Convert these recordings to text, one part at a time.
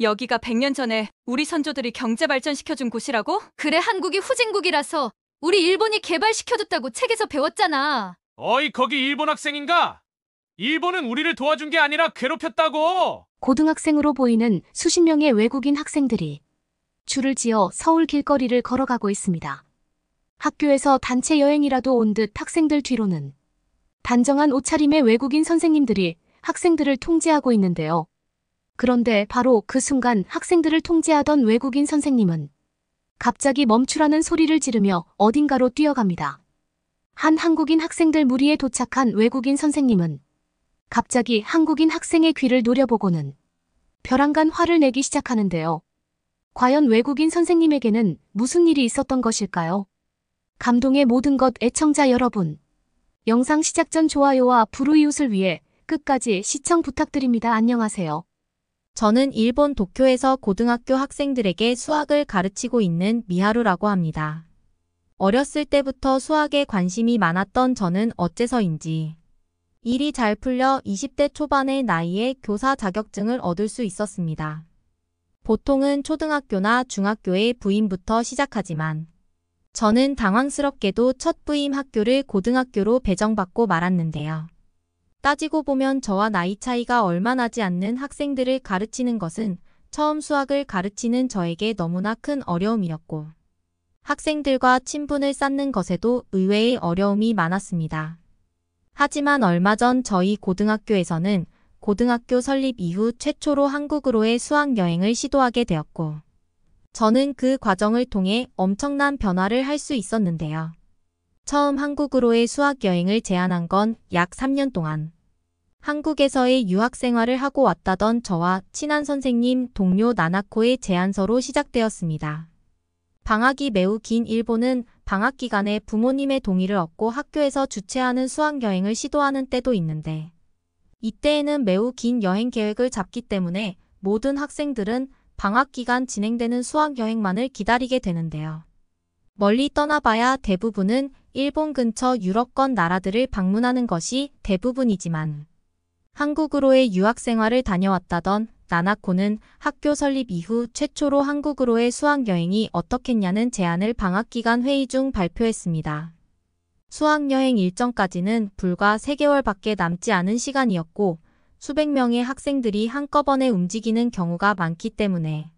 여기가 100년 전에 우리 선조들이 경제 발전시켜준 곳이라고? 그래, 한국이 후진국이라서 우리 일본이 개발시켜줬다고 책에서 배웠잖아. 어이, 거기 일본 학생인가? 일본은 우리를 도와준 게 아니라 괴롭혔다고! 고등학생으로 보이는 수십 명의 외국인 학생들이 줄을 지어 서울 길거리를 걸어가고 있습니다. 학교에서 단체 여행이라도 온 듯 학생들 뒤로는 단정한 옷차림의 외국인 선생님들이 학생들을 통제하고 있는데요. 그런데 바로 그 순간 학생들을 통제하던 외국인 선생님은 갑자기 멈추라는 소리를 지르며 어딘가로 뛰어갑니다. 한 한국인 학생들 무리에 도착한 외국인 선생님은 갑자기 한국인 학생의 귀를 노려보고는 벼랑간 화를 내기 시작하는데요. 과연 외국인 선생님에게는 무슨 일이 있었던 것일까요? 감동의 모든 것 애청자 여러분. 영상 시작 전 좋아요와 불우이웃을 위해 끝까지 시청 부탁드립니다. 안녕하세요. 저는 일본 도쿄에서 고등학교 학생들에게 수학을 가르치고 있는 미하루라고 합니다. 어렸을 때부터 수학에 관심이 많았던 저는 어째서인지 일이 잘 풀려 20대 초반의 나이에 교사 자격증을 얻을 수 있었습니다. 보통은 초등학교나 중학교의 부임부터 시작하지만 저는 당황스럽게도 첫 부임 학교를 고등학교로 배정받고 말았는데요. 따지고 보면 저와 나이 차이가 얼마 나지 않는 학생들을 가르치는 것은 처음 수학을 가르치는 저에게 너무나 큰 어려움이었고 학생들과 친분을 쌓는 것에도 의외의 어려움이 많았습니다. 하지만 얼마 전 저희 고등학교에서는 고등학교 설립 이후 최초로 한국으로의 수학여행을 시도하게 되었고 저는 그 과정을 통해 엄청난 변화를 할 수 있었는데요. 처음 한국으로의 수학여행을 제안한 건 약 3년 동안 한국에서의 유학생활을 하고 왔다던 저와 친한 선생님, 동료 나나코의 제안서로 시작되었습니다. 방학이 매우 긴 일본은 방학 기간에 부모님의 동의를 얻고 학교에서 주최하는 수학여행을 시도하는 때도 있는데 이때에는 매우 긴 여행 계획을 잡기 때문에 모든 학생들은 방학 기간 진행되는 수학여행만을 기다리게 되는데요. 멀리 떠나봐야 대부분은 일본 근처 유럽권 나라들을 방문하는 것이 대부분이지만 한국으로의 유학생활을 다녀왔다던 나나코는 학교 설립 이후 최초로 한국으로의 수학여행이 어떻겠냐는 제안을 방학기간 회의 중 발표했습니다. 수학여행 일정까지는 불과 3개월밖에 남지 않은 시간이었고 수백 명의 학생들이 한꺼번에 움직이는 경우가 많기 때문에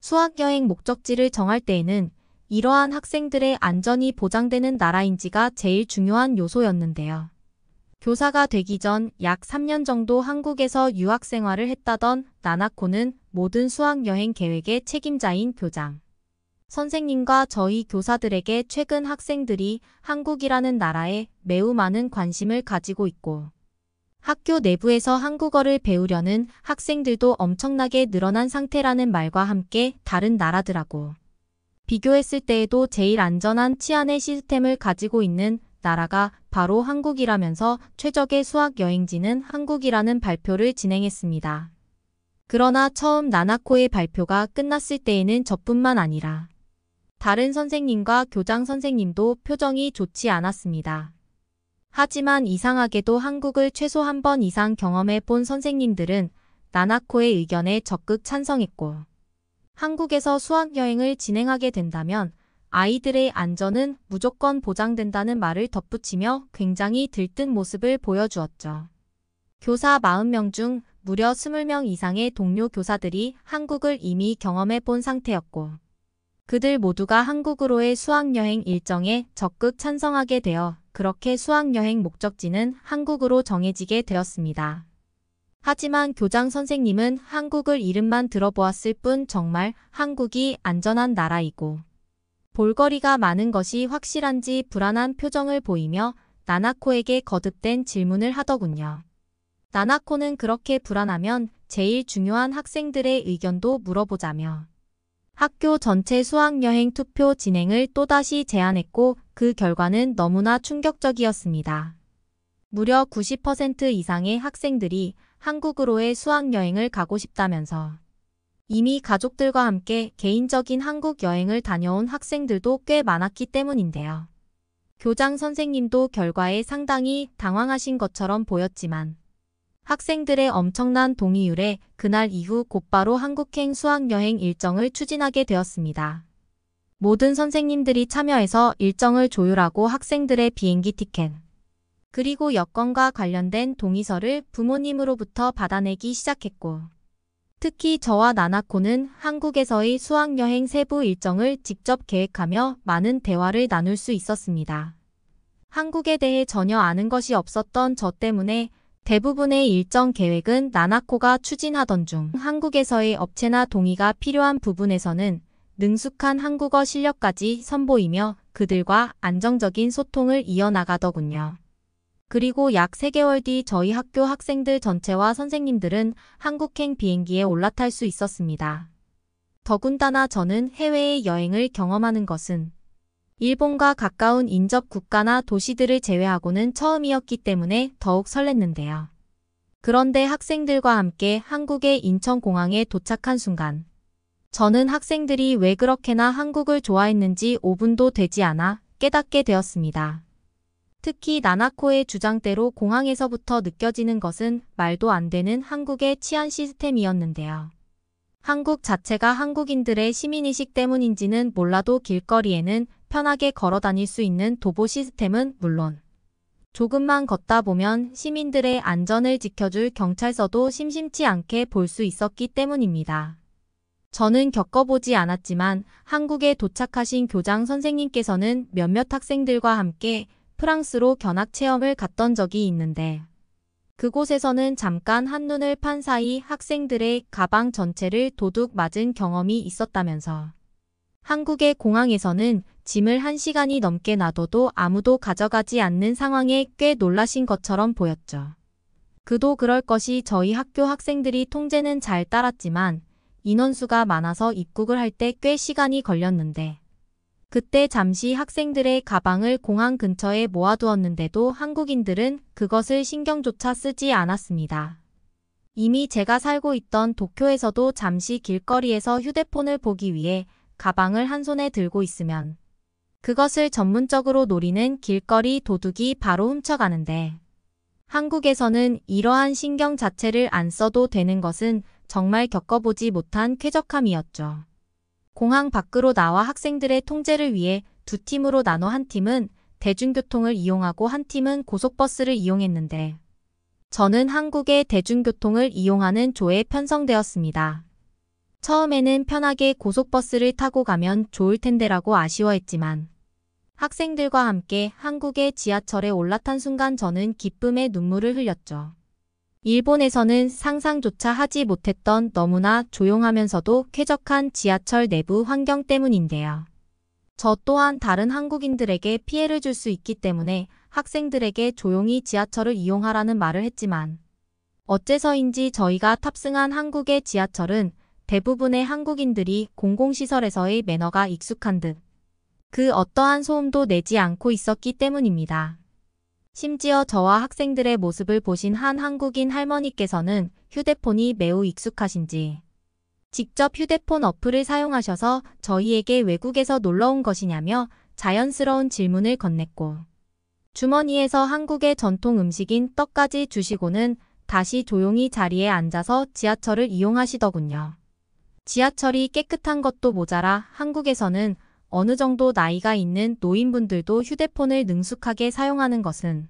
수학여행 목적지를 정할 때에는 이러한 학생들의 안전이 보장되는 나라인지가 제일 중요한 요소였는데요. 교사가 되기 전 약 3년 정도 한국에서 유학생활을 했다던 나나코는 모든 수학여행 계획의 책임자인 교장 선생님과 저희 교사들에게 최근 학생들이 한국이라는 나라에 매우 많은 관심을 가지고 있고 학교 내부에서 한국어를 배우려는 학생들도 엄청나게 늘어난 상태라는 말과 함께 다른 나라들하고 비교했을 때에도 제일 안전한 치안의 시스템을 가지고 있는 나라가 바로 한국이라면서 최적의 수학여행지는 한국이라는 발표를 진행했습니다. 그러나 처음 나나코의 발표가 끝났을 때에는 저뿐만 아니라 다른 선생님과 교장 선생님도 표정이 좋지 않았습니다. 하지만 이상하게도 한국을 최소 한 번 이상 경험해 본 선생님들은 나나코의 의견에 적극 찬성했고 한국에서 수학여행을 진행하게 된다면 아이들의 안전은 무조건 보장된다는 말을 덧붙이며 굉장히 들뜬 모습을 보여주었죠. 교사 40명 중 무려 20명 이상의 동료 교사들이 한국을 이미 경험해 본 상태였고 그들 모두가 한국으로의 수학여행 일정에 적극 찬성하게 되어 그렇게 수학여행 목적지는 한국으로 정해지게 되었습니다. 하지만 교장 선생님은 한국을 이름만 들어보았을 뿐 정말 한국이 안전한 나라이고 볼거리가 많은 것이 확실한지 불안한 표정을 보이며 나나코에게 거듭된 질문을 하더군요. 나나코는 그렇게 불안하면 제일 중요한 학생들의 의견도 물어보자며 학교 전체 수학여행 투표 진행을 또다시 제안했고 그 결과는 너무나 충격적이었습니다. 무려 90% 이상의 학생들이 한국으로의 수학여행을 가고 싶다면서 이미 가족들과 함께 개인적인 한국 여행을 다녀온 학생들도 꽤 많았기 때문인데요. 교장 선생님도 결과에 상당히 당황하신 것처럼 보였지만 학생들의 엄청난 동의율에 그날 이후 곧바로 한국행 수학여행 일정을 추진하게 되었습니다. 모든 선생님들이 참여해서 일정을 조율하고 학생들의 비행기 티켓, 그리고 여권과 관련된 동의서를 부모님으로부터 받아내기 시작했고, 특히 저와 나나코는 한국에서의 수학여행 세부 일정을 직접 계획하며 많은 대화를 나눌 수 있었습니다. 한국에 대해 전혀 아는 것이 없었던 저 때문에 대부분의 일정 계획은 나나코가 추진하던 중 한국에서의 업체나 동의가 필요한 부분에서는 능숙한 한국어 실력까지 선보이며 그들과 안정적인 소통을 이어나가더군요. 그리고 약 3개월 뒤 저희 학교 학생들 전체와 선생님들은 한국행 비행기에 올라탈 수 있었습니다. 더군다나 저는 해외의 여행을 경험하는 것은 일본과 가까운 인접 국가나 도시들을 제외하고는 처음이었기 때문에 더욱 설렜는데요. 그런데 학생들과 함께 한국의 인천공항에 도착한 순간, 저는 학생들이 왜 그렇게나 한국을 좋아했는지 5분도 되지 않아 깨닫게 되었습니다. 특히 나나코의 주장대로 공항에서부터 느껴지는 것은 말도 안 되는 한국의 치안 시스템이었는데요. 한국 자체가 한국인들의 시민의식 때문인지는 몰라도 길거리에는 편하게 걸어 다닐 수 있는 도보 시스템은 물론 조금만 걷다 보면 시민들의 안전을 지켜줄 경찰서도 심심치 않게 볼 수 있었기 때문입니다. 저는 겪어보지 않았지만 한국에 도착하신 교장 선생님께서는 몇몇 학생들과 함께 프랑스로 견학 체험을 갔던 적이 있는데 그곳에서는 잠깐 한눈을 판 사이 학생들의 가방 전체를 도둑 맞은 경험이 있었다면서 한국의 공항에서는 짐을 1시간이 넘게 놔둬도 아무도 가져가지 않는 상황에 꽤 놀라신 것처럼 보였죠. 그도 그럴 것이 저희 학교 학생들이 통제는 잘 따랐지만 인원수가 많아서 입국을 할 때 꽤 시간이 걸렸는데 그때 잠시 학생들의 가방을 공항 근처에 모아두었는데도 한국인들은 그것을 신경조차 쓰지 않았습니다. 이미 제가 살고 있던 도쿄에서도 잠시 길거리에서 휴대폰을 보기 위해 가방을 한 손에 들고 있으면 그것을 전문적으로 노리는 길거리 도둑이 바로 훔쳐가는데 한국에서는 이러한 신경 자체를 안 써도 되는 것은 정말 겪어보지 못한 쾌적함이었죠. 공항 밖으로 나와 학생들의 통제를 위해 두 팀으로 나눠 한 팀은 대중교통을 이용하고 한 팀은 고속버스를 이용했는데 저는 한국의 대중교통을 이용하는 조에 편성되었습니다. 처음에는 편하게 고속버스를 타고 가면 좋을 텐데라고 아쉬워했지만 학생들과 함께 한국의 지하철에 올라탄 순간 저는 기쁨의 눈물을 흘렸죠. 일본에서는 상상조차 하지 못했던 너무나 조용하면서도 쾌적한 지하철 내부 환경 때문인데요. 저 또한 다른 한국인들에게 피해를 줄 수 있기 때문에 학생들에게 조용히 지하철을 이용하라는 말을 했지만 어째서인지 저희가 탑승한 한국의 지하철은 대부분의 한국인들이 공공시설에서의 매너가 익숙한 듯 그 어떠한 소음도 내지 않고 있었기 때문입니다. 심지어 저와 학생들의 모습을 보신 한 한국인 할머니께서는 휴대폰이 매우 익숙하신지 직접 휴대폰 어플을 사용하셔서 저희에게 외국에서 놀러 온 것이냐며 자연스러운 질문을 건넸고 주머니에서 한국의 전통 음식인 떡까지 주시고는 다시 조용히 자리에 앉아서 지하철을 이용하시더군요. 지하철이 깨끗한 것도 모자라 한국에서는 어느 정도 나이가 있는 노인분들도 휴대폰을 능숙하게 사용하는 것은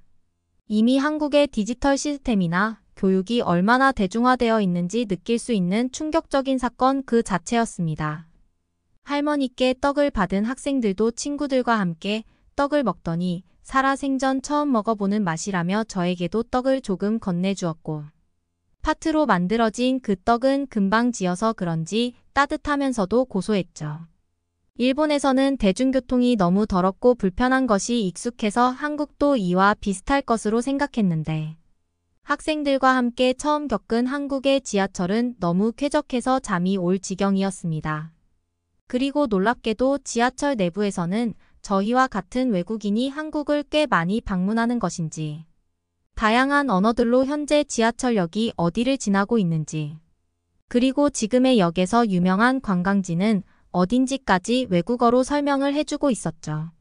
이미 한국의 디지털 시스템이나 교육이 얼마나 대중화되어 있는지 느낄 수 있는 충격적인 사건 그 자체였습니다. 할머니께 떡을 받은 학생들도 친구들과 함께 떡을 먹더니 살아생전 처음 먹어보는 맛이라며 저에게도 떡을 조금 건네주었고 팥으로 만들어진 그 떡은 금방 지어서 그런지 따뜻하면서도 고소했죠. 일본에서는 대중교통이 너무 더럽고 불편한 것이 익숙해서 한국도 이와 비슷할 것으로 생각했는데 학생들과 함께 처음 겪은 한국의 지하철은 너무 쾌적해서 잠이 올 지경이었습니다. 그리고 놀랍게도 지하철 내부에서는 저희와 같은 외국인이 한국을 꽤 많이 방문하는 것인지 다양한 언어들로 현재 지하철역이 어디를 지나고 있는지 그리고 지금의 역에서 유명한 관광지는 어딘지까지 외국어로 설명을 해주고 있었죠.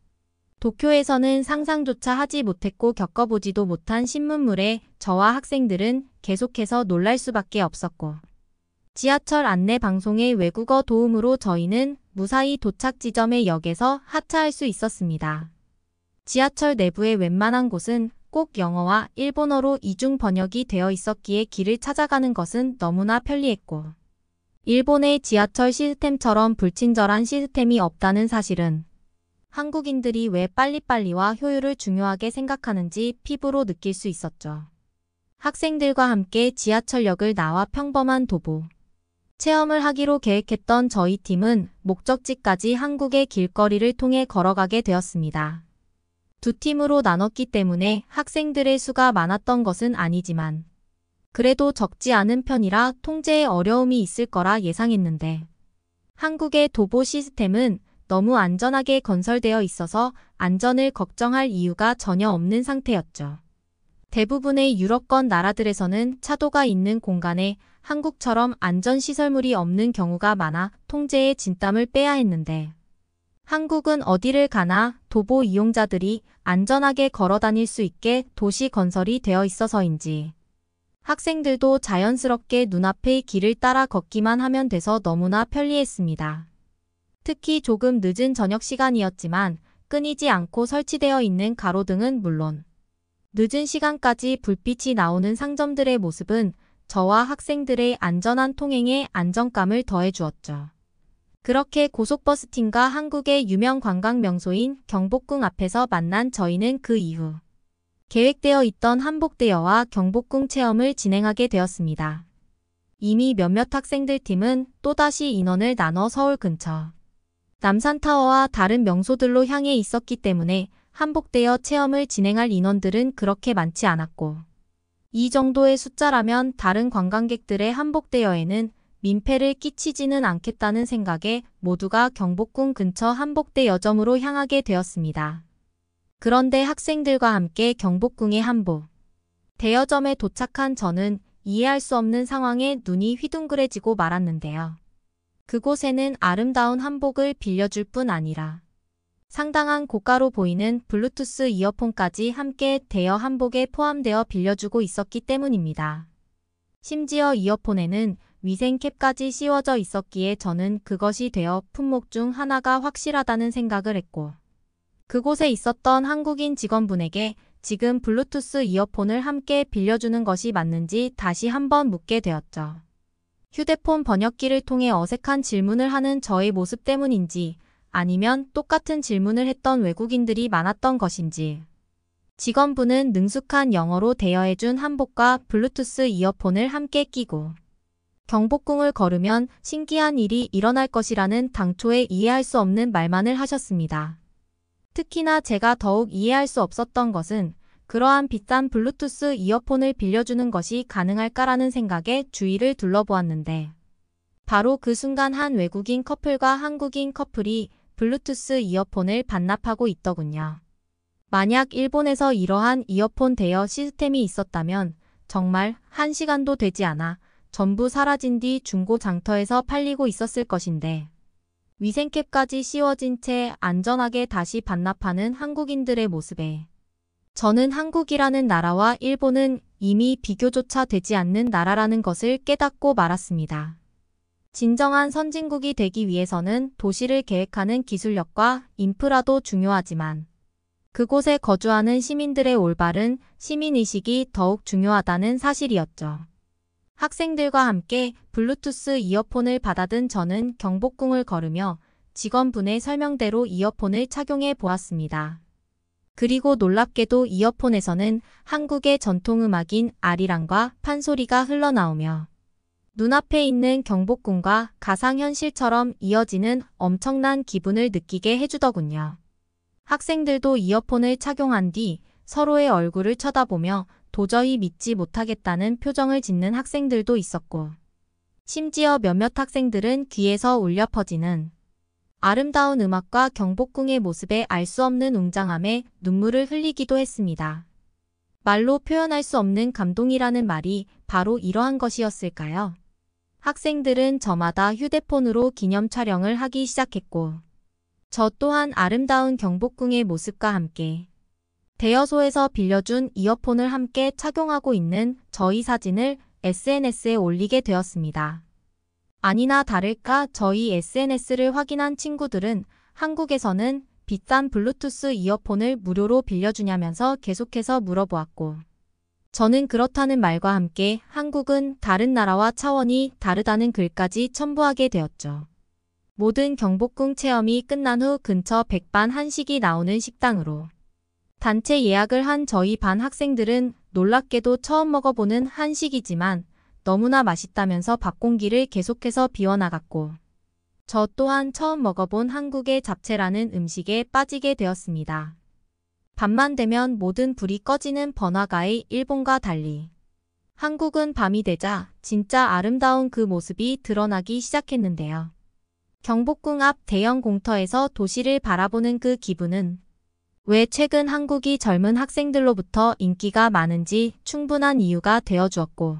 도쿄에서는 상상조차 하지 못했고 겪어보지도 못한 신문물에 저와 학생들은 계속해서 놀랄 수밖에 없었고. 지하철 안내 방송의 외국어 도움으로 저희는 무사히 도착 지점의 역에서 하차할 수 있었습니다. 지하철 내부의 웬만한 곳은 꼭 영어와 일본어로 이중 번역이 되어 있었기에 길을 찾아가는 것은 너무나 편리했고, 일본의 지하철 시스템처럼 불친절한 시스템이 없다는 사실은 한국인들이 왜 빨리빨리와 효율을 중요하게 생각하는지 피부로 느낄 수 있었죠. 학생들과 함께 지하철역을 나와 평범한 도보 체험을 하기로 계획했던 저희 팀은 목적지까지 한국의 길거리를 통해 걸어가게 되었습니다. 두 팀으로 나눴기 때문에 학생들의 수가 많았던 것은 아니지만 그래도 적지 않은 편이라 통제에 어려움이 있을 거라 예상했는데, 한국의 도보 시스템은 너무 안전하게 건설되어 있어서 안전을 걱정할 이유가 전혀 없는 상태였죠. 대부분의 유럽권 나라들에서는 차도가 있는 공간에 한국처럼 안전시설물이 없는 경우가 많아 통제에 진땀을 빼야 했는데, 한국은 어디를 가나 도보 이용자들이 안전하게 걸어 다닐 수 있게 도시 건설이 되어 있어서인지 학생들도 자연스럽게 눈앞의 길을 따라 걷기만 하면 돼서 너무나 편리했습니다. 특히 조금 늦은 저녁 시간이었지만 끊이지 않고 설치되어 있는 가로등은 물론 늦은 시간까지 불빛이 나오는 상점들의 모습은 저와 학생들의 안전한 통행에 안정감을 더해 주었죠. 그렇게 고속버스 팀과 한국의 유명 관광 명소인 경복궁 앞에서 만난 저희는 그 이후 계획되어 있던 한복대여와 경복궁 체험을 진행하게 되었습니다. 이미 몇몇 학생들 팀은 또다시 인원을 나눠 서울 근처 남산타워와 다른 명소들로 향해 있었기 때문에 한복대여 체험을 진행할 인원들은 그렇게 많지 않았고, 이 정도의 숫자라면 다른 관광객들의 한복대여에는 민폐를 끼치지는 않겠다는 생각에 모두가 경복궁 근처 한복대여점으로 향하게 되었습니다. 그런데 학생들과 함께 경복궁의 한복 대여점에 도착한 저는 이해할 수 없는 상황에 눈이 휘둥그레지고 말았는데요. 그곳에는 아름다운 한복을 빌려줄 뿐 아니라 상당한 고가로 보이는 블루투스 이어폰까지 함께 대여 한복에 포함되어 빌려주고 있었기 때문입니다. 심지어 이어폰에는 위생캡까지 씌워져 있었기에 저는 그것이 대여 품목 중 하나가 확실하다는 생각을 했고, 그곳에 있었던 한국인 직원분에게 지금 블루투스 이어폰을 함께 빌려주는 것이 맞는지 다시 한번 묻게 되었죠. 휴대폰 번역기를 통해 어색한 질문을 하는 저의 모습 때문인지 아니면 똑같은 질문을 했던 외국인들이 많았던 것인지, 직원분은 능숙한 영어로 대여해준 한복과 블루투스 이어폰을 함께 끼고 경복궁을 걸으면 신기한 일이 일어날 것이라는 당초에 이해할 수 없는 말만을 하셨습니다. 특히나 제가 더욱 이해할 수 없었던 것은 그러한 비싼 블루투스 이어폰을 빌려주는 것이 가능할까라는 생각에 주위를 둘러보았는데, 바로 그 순간 한 외국인 커플과 한국인 커플이 블루투스 이어폰을 반납하고 있더군요. 만약 일본에서 이러한 이어폰 대여 시스템이 있었다면 정말 1시간도 되지 않아 전부 사라진 뒤 중고 장터에서 팔리고 있었을 것인데, 위생캡까지 씌워진 채 안전하게 다시 반납하는 한국인들의 모습에 저는 한국이라는 나라와 일본은 이미 비교조차 되지 않는 나라라는 것을 깨닫고 말았습니다. 진정한 선진국이 되기 위해서는 도시를 계획하는 기술력과 인프라도 중요하지만 그곳에 거주하는 시민들의 올바른 시민의식이 더욱 중요하다는 사실이었죠. 학생들과 함께 블루투스 이어폰을 받아든 저는 경복궁을 걸으며 직원분의 설명대로 이어폰을 착용해 보았습니다. 그리고 놀랍게도 이어폰에서는 한국의 전통음악인 아리랑과 판소리가 흘러나오며 눈앞에 있는 경복궁과 가상현실처럼 이어지는 엄청난 기분을 느끼게 해주더군요. 학생들도 이어폰을 착용한 뒤 서로의 얼굴을 쳐다보며 도저히 믿지 못하겠다는 표정을 짓는 학생들도 있었고, 심지어 몇몇 학생들은 귀에서 울려 퍼지는 아름다운 음악과 경복궁의 모습에 알 수 없는 웅장함에 눈물을 흘리기도 했습니다. 말로 표현할 수 없는 감동이라는 말이 바로 이러한 것이었을까요? 학생들은 저마다 휴대폰으로 기념 촬영을 하기 시작했고, 저 또한 아름다운 경복궁의 모습과 함께 대여소에서 빌려준 이어폰을 함께 착용하고 있는 저희 사진을 SNS에 올리게 되었습니다. 아니나 다를까 저희 SNS를 확인한 친구들은 한국에서는 비싼 블루투스 이어폰을 무료로 빌려주냐면서 계속해서 물어보았고, 저는 그렇다는 말과 함께 한국은 다른 나라와 차원이 다르다는 글까지 첨부하게 되었죠. 모든 경복궁 체험이 끝난 후 근처 백반 한식이 나오는 식당으로 단체 예약을 한 저희 반 학생들은 놀랍게도 처음 먹어보는 한식이지만 너무나 맛있다면서 밥 공기를 계속해서 비워나갔고, 저 또한 처음 먹어본 한국의 잡채라는 음식에 빠지게 되었습니다. 밤만 되면 모든 불이 꺼지는 번화가의 일본과 달리 한국은 밤이 되자 진짜 아름다운 그 모습이 드러나기 시작했는데요. 경복궁 앞 대형 공터에서 도시를 바라보는 그 기분은 왜 최근 한국이 젊은 학생들로부터 인기가 많은지 충분한 이유가 되어주었고,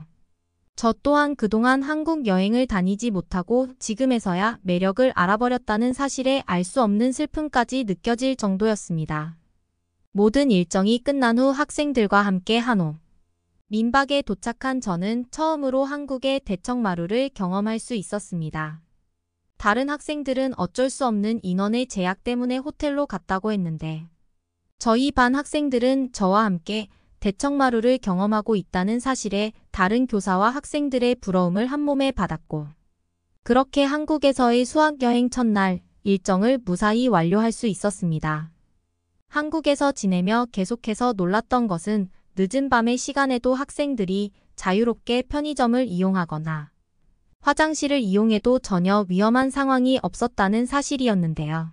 저 또한 그동안 한국 여행을 다니지 못하고 지금에서야 매력을 알아버렸다는 사실에 알 수 없는 슬픔까지 느껴질 정도였습니다. 모든 일정이 끝난 후 학생들과 함께 한옥 민박에 도착한 저는 처음으로 한국의 대청마루를 경험할 수 있었습니다. 다른 학생들은 어쩔 수 없는 인원의 제약 때문에 호텔로 갔다고 했는데, 저희 반 학생들은 저와 함께 대청마루를 경험하고 있다는 사실에 다른 교사와 학생들의 부러움을 한몸에 받았고, 그렇게 한국에서의 수학여행 첫날 일정을 무사히 완료할 수 있었습니다. 한국에서 지내며 계속해서 놀랐던 것은 늦은 밤의 시간에도 학생들이 자유롭게 편의점을 이용하거나 화장실을 이용해도 전혀 위험한 상황이 없었다는 사실이었는데요.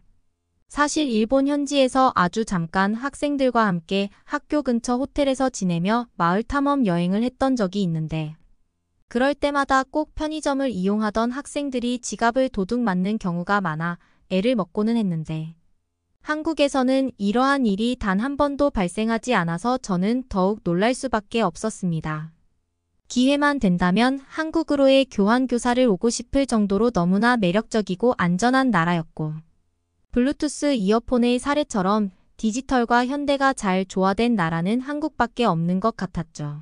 사실 일본 현지에서 아주 잠깐 학생들과 함께 학교 근처 호텔에서 지내며 마을 탐험 여행을 했던 적이 있는데, 그럴 때마다 꼭 편의점을 이용하던 학생들이 지갑을 도둑 맞는 경우가 많아 애를 먹고는 했는데, 한국에서는 이러한 일이 단 한 번도 발생하지 않아서 저는 더욱 놀랄 수밖에 없었습니다. 기회만 된다면 한국으로의 교환교사를 오고 싶을 정도로 너무나 매력적이고 안전한 나라였고, 블루투스 이어폰의 사례처럼 디지털과 현대가 잘 조화된 나라는 한국밖에 없는 것 같았죠.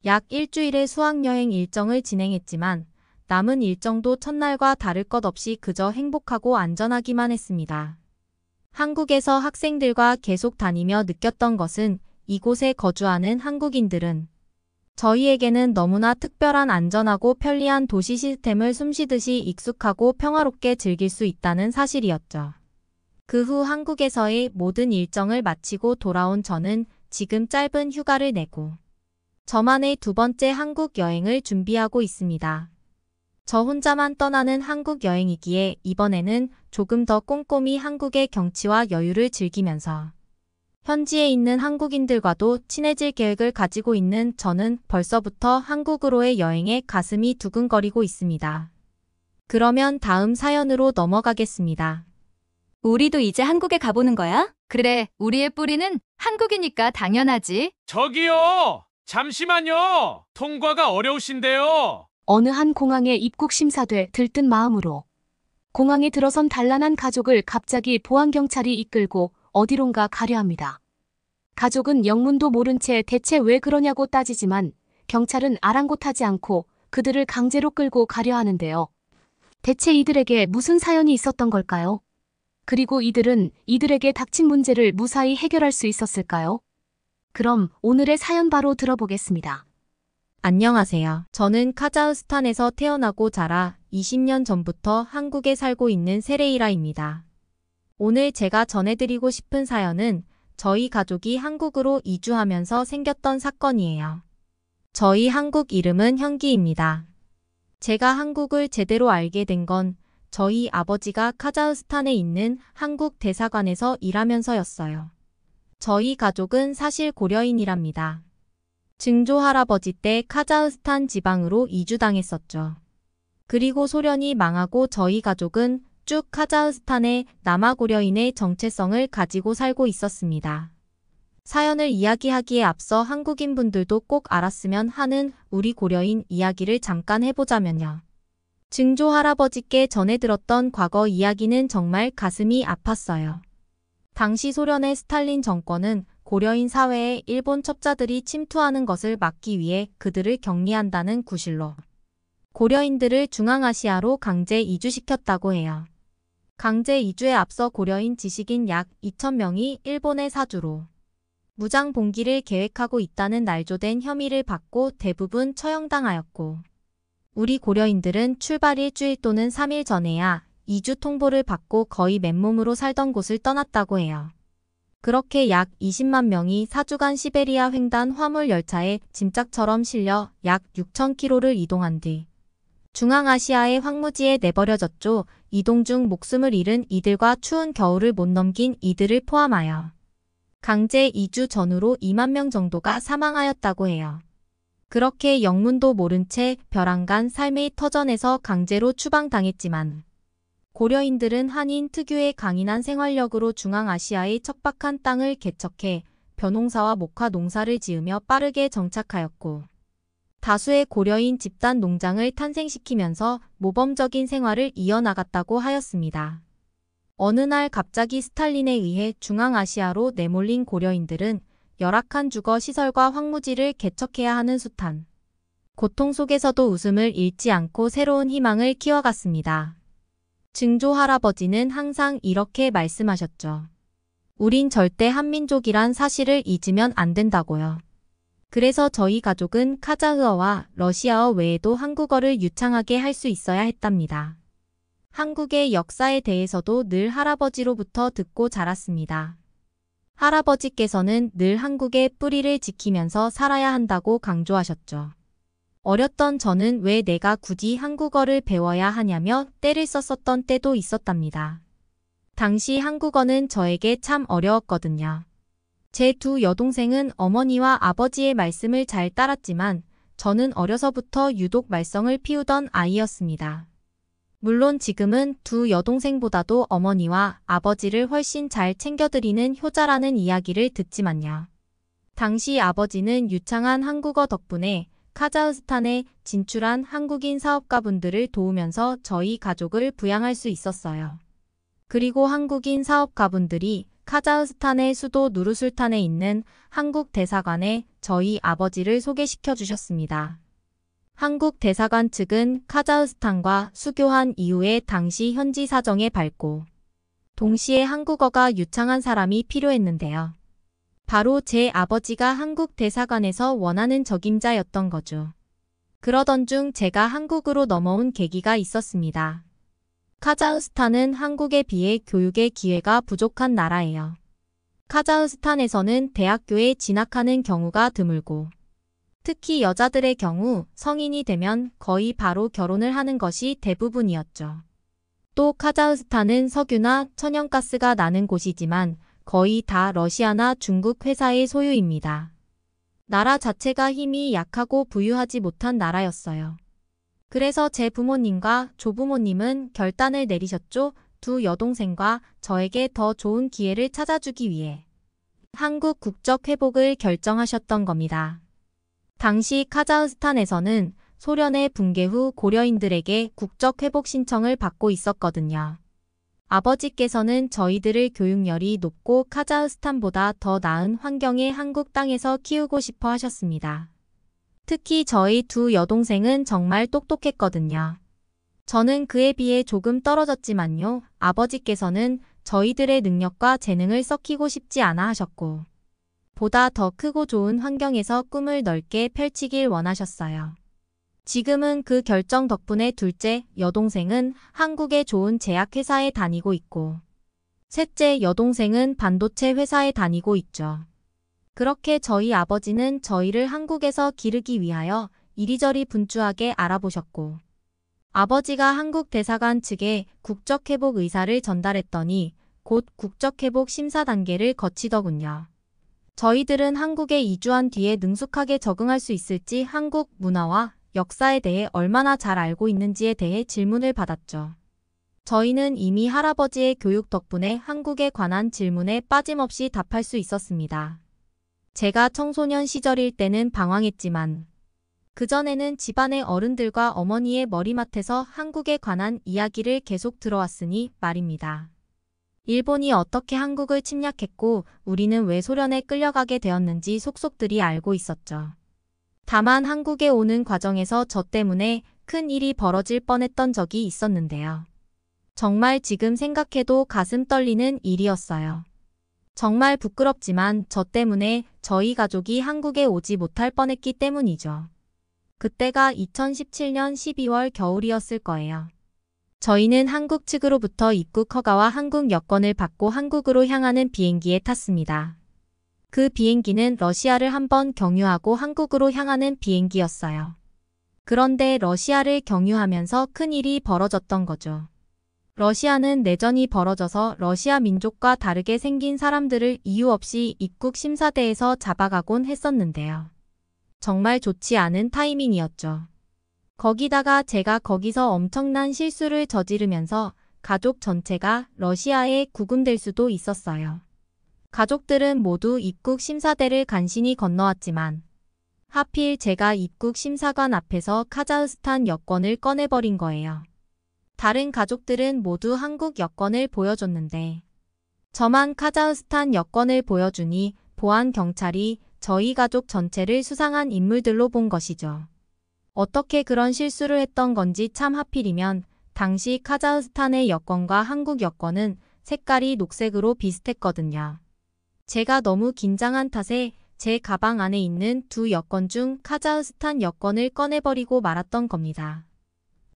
약 일주일의 수학여행 일정을 진행했지만 남은 일정도 첫날과 다를 것 없이 그저 행복하고 안전하기만 했습니다. 한국에서 학생들과 계속 다니며 느꼈던 것은 이곳에 거주하는 한국인들은 저희에게는 너무나 특별한 안전하고 편리한 도시 시스템을 숨쉬듯이 익숙하고 평화롭게 즐길 수 있다는 사실이었죠. 그 후 한국에서의 모든 일정을 마치고 돌아온 저는 지금 짧은 휴가를 내고 저만의 두 번째 한국 여행을 준비하고 있습니다. 저 혼자만 떠나는 한국 여행이기에 이번에는 조금 더 꼼꼼히 한국의 경치와 여유를 즐기면서 현지에 있는 한국인들과도 친해질 계획을 가지고 있는 저는 벌써부터 한국으로의 여행에 가슴이 두근거리고 있습니다. 그러면 다음 사연으로 넘어가겠습니다. 우리도 이제 한국에 가보는 거야? 그래, 우리의 뿌리는 한국이니까 당연하지. 저기요! 잠시만요! 통과가 어려우신데요. 어느 한 공항에 입국 심사돼 들뜬 마음으로 공항에 들어선 단란한 가족을 갑자기 보안경찰이 이끌고 어디론가 가려 합니다. 가족은 영문도 모른 채 대체 왜 그러냐고 따지지만 경찰은 아랑곳하지 않고 그들을 강제로 끌고 가려 하는데요. 대체 이들에게 무슨 사연이 있었던 걸까요? 그리고 이들은 이들에게 닥친 문제를 무사히 해결할 수 있었을까요? 그럼 오늘의 사연 바로 들어보겠습니다. 안녕하세요. 저는 카자흐스탄에서 태어나고 자라 20년 전부터 한국에 살고 있는 세레이라입니다. 오늘 제가 전해드리고 싶은 사연은 저희 가족이 한국으로 이주하면서 생겼던 사건이에요. 저희 한국 이름은 현기입니다. 제가 한국을 제대로 알게 된 건 저희 아버지가 카자흐스탄에 있는 한국 대사관에서 일하면서였어요. 저희 가족은 사실 고려인이랍니다. 증조 할아버지 때 카자흐스탄 지방으로 이주당했었죠. 그리고 소련이 망하고 저희 가족은 쭉 카자흐스탄의 남아고려인의 정체성을 가지고 살고 있었습니다. 사연을 이야기하기에 앞서 한국인분들도 꼭 알았으면 하는 우리 고려인 이야기를 잠깐 해보자면요. 증조 할아버지께 전해 들었던 과거 이야기는 정말 가슴이 아팠어요. 당시 소련의 스탈린 정권은 고려인 사회에 일본 첩자들이 침투하는 것을 막기 위해 그들을 격리한다는 구실로 고려인들을 중앙아시아로 강제 이주시켰다고 해요. 강제 이주에 앞서 고려인 지식인 약 2,000명이 일본의 사주로 무장 봉기를 계획하고 있다는 날조된 혐의를 받고 대부분 처형당하였고, 우리 고려인들은 출발 일주일 또는 3일 전에야 이주 통보를 받고 거의 맨몸으로 살던 곳을 떠났다고 해요. 그렇게 약 20만 명이 4주간 시베리아 횡단 화물 열차에 짐짝처럼 실려 약 6,000km를 이동한 뒤 중앙아시아의 황무지에 내버려졌죠. 이동 중 목숨을 잃은 이들과 추운 겨울을 못 넘긴 이들을 포함하여 강제 이주 전후로 2만 명 정도가 사망하였다고 해요. 그렇게 영문도 모른 채 벼랑간 삶의 터전에서 강제로 추방당했지만 고려인들은 한인 특유의 강인한 생활력으로 중앙아시아의 척박한 땅을 개척해 벼농사와 목화 농사를 지으며 빠르게 정착하였고, 다수의 고려인 집단 농장을 탄생시키면서 모범적인 생활을 이어나갔다고 하였습니다. 어느 날 갑자기 스탈린에 의해 중앙아시아로 내몰린 고려인들은 열악한 주거 시설과 황무지를 개척해야 하는 숱한 고통 속에서도 웃음을 잃지 않고 새로운 희망을 키워갔습니다. 증조 할아버지는 항상 이렇게 말씀하셨죠. 우린 절대 한민족이란 사실을 잊으면 안 된다고요. 그래서 저희 가족은 카자흐어와 러시아어 외에도 한국어를 유창하게 할 수 있어야 했답니다. 한국의 역사에 대해서도 늘 할아버지로부터 듣고 자랐습니다. 할아버지께서는 늘 한국의 뿌리를 지키면서 살아야 한다고 강조하셨죠. 어렸던 저는 왜 내가 굳이 한국어를 배워야 하냐며 떼를 썼었던 때도 있었답니다. 당시 한국어는 저에게 참 어려웠거든요. 제 두 여동생은 어머니와 아버지의 말씀을 잘 따랐지만 저는 어려서부터 유독 말썽을 피우던 아이였습니다. 물론 지금은 두 여동생보다도 어머니와 아버지를 훨씬 잘 챙겨드리는 효자라는 이야기를 듣지만요. 당시 아버지는 유창한 한국어 덕분에 카자흐스탄에 진출한 한국인 사업가분들을 도우면서 저희 가족을 부양할 수 있었어요. 그리고 한국인 사업가분들이 카자흐스탄의 수도 누르술탄에 있는 한국 대사관에 저희 아버지를 소개시켜 주셨습니다. 한국 대사관 측은 카자흐스탄과 수교한 이후에 당시 현지 사정에 밝고 동시에 한국어가 유창한 사람이 필요했는데요. 바로 제 아버지가 한국 대사관에서 원하는 적임자였던 거죠. 그러던 중 제가 한국으로 넘어온 계기가 있었습니다. 카자흐스탄은 한국에 비해 교육의 기회가 부족한 나라예요. 카자흐스탄에서는 대학교에 진학하는 경우가 드물고, 특히 여자들의 경우 성인이 되면 거의 바로 결혼을 하는 것이 대부분이었죠. 또 카자흐스탄은 석유나 천연가스가 나는 곳이지만 거의 다 러시아나 중국 회사의 소유입니다. 나라 자체가 힘이 약하고 부유하지 못한 나라였어요. 그래서 제 부모님과 조부모님은 결단을 내리셨죠. 두 여동생과 저에게 더 좋은 기회를 찾아주기 위해 한국 국적 회복을 결정하셨던 겁니다. 당시 카자흐스탄에서는 소련의 붕괴 후 고려인들에게 국적 회복 신청을 받고 있었거든요. 아버지께서는 저희들을 교육열이 높고 카자흐스탄보다 더 나은 환경의 한국 땅에서 키우고 싶어 하셨습니다. 특히 저희 두 여동생은 정말 똑똑했거든요. 저는 그에 비해 조금 떨어졌지만요. 아버지께서는 저희들의 능력과 재능을 썩히고 싶지 않아 하셨고, 보다 더 크고 좋은 환경에서 꿈을 넓게 펼치길 원하셨어요. 지금은 그 결정 덕분에 둘째 여동생은 한국의 좋은 제약회사에 다니고 있고, 셋째 여동생은 반도체 회사에 다니고 있죠. 그렇게 저희 아버지는 저희를 한국에서 기르기 위하여 이리저리 분주하게 알아보셨고, 아버지가 한국 대사관 측에 국적회복 의사를 전달했더니 곧 국적회복 심사 단계를 거치더군요. 저희들은 한국에 이주한 뒤에 능숙하게 적응할 수 있을지, 한국 문화와 역사에 대해 얼마나 잘 알고 있는지에 대해 질문을 받았죠. 저희는 이미 할아버지의 교육 덕분에 한국에 관한 질문에 빠짐없이 답할 수 있었습니다. 제가 청소년 시절일 때는 방황했지만 그전에는 집안의 어른들과 어머니의 머리맡에서 한국에 관한 이야기를 계속 들어왔으니 말입니다. 일본이 어떻게 한국을 침략했고 우리는 왜 소련에 끌려가게 되었는지 속속들이 알고 있었죠. 다만 한국에 오는 과정에서 저 때문에 큰 일이 벌어질 뻔했던 적이 있었는데요. 정말 지금 생각해도 가슴 떨리는 일이었어요. 정말 부끄럽지만 저 때문에 저희 가족이 한국에 오지 못할 뻔했기 때문이죠. 그때가 2017년 12월 겨울이었을 거예요. 저희는 한국 측으로부터 입국 허가와 한국 여권을 받고 한국으로 향하는 비행기에 탔습니다. 그 비행기는 러시아를 한번 경유하고 한국으로 향하는 비행기였어요. 그런데 러시아를 경유하면서 큰일이 벌어졌던 거죠. 러시아는 내전이 벌어져서 러시아 민족과 다르게 생긴 사람들을 이유 없이 입국 심사대에서 잡아가곤 했었는데요. 정말 좋지 않은 타이밍이었죠. 거기다가 제가 거기서 엄청난 실수를 저지르면서 가족 전체가 러시아에 구금될 수도 있었어요. 가족들은 모두 입국 심사대를 간신히 건너왔지만 하필 제가 입국 심사관 앞에서 카자흐스탄 여권을 꺼내버린 거예요. 다른 가족들은 모두 한국 여권을 보여줬는데 저만 카자흐스탄 여권을 보여주니 보안 경찰이 저희 가족 전체를 수상한 인물들로 본 것이죠. 어떻게 그런 실수를 했던 건지 참 하필이면 당시 카자흐스탄의 여권과 한국 여권은 색깔이 녹색으로 비슷했거든요. 제가 너무 긴장한 탓에 제 가방 안에 있는 두 여권 중 카자흐스탄 여권을 꺼내버리고 말았던 겁니다.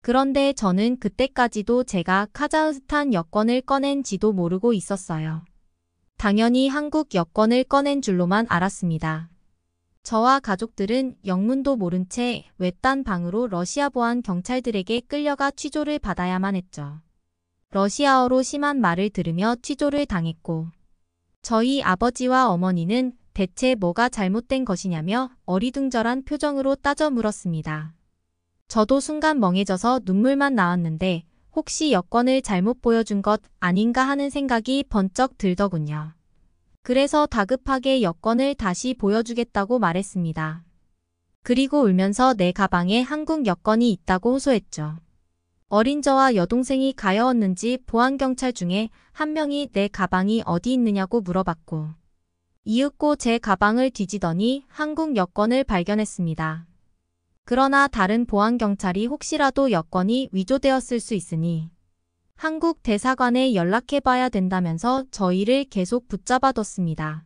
그런데 저는 그때까지도 제가 카자흐스탄 여권을 꺼낸지도 모르고 있었어요. 당연히 한국 여권을 꺼낸 줄로만 알았습니다. 저와 가족들은 영문도 모른 채 외딴 방으로 러시아 보안 경찰들에게 끌려가 취조를 받아야만 했죠. 러시아어로 심한 말을 들으며 취조를 당했고 저희 아버지와 어머니는 대체 뭐가 잘못된 것이냐며 어리둥절한 표정으로 따져 물었습니다. 저도 순간 멍해져서 눈물만 나왔는데 혹시 여권을 잘못 보여준 것 아닌가 하는 생각이 번쩍 들더군요. 그래서 다급하게 여권을 다시 보여주겠다고 말했습니다. 그리고 울면서 내 가방에 한국 여권이 있다고 호소했죠. 어린 저와 여동생이 가여웠는지 보안경찰 중에 한 명이 내 가방이 어디 있느냐고 물어봤고 이윽고 제 가방을 뒤지더니 한국 여권을 발견했습니다. 그러나 다른 보안경찰이 혹시라도 여권이 위조되었을 수 있으니 한국 대사관에 연락해봐야 된다면서 저희를 계속 붙잡아뒀습니다.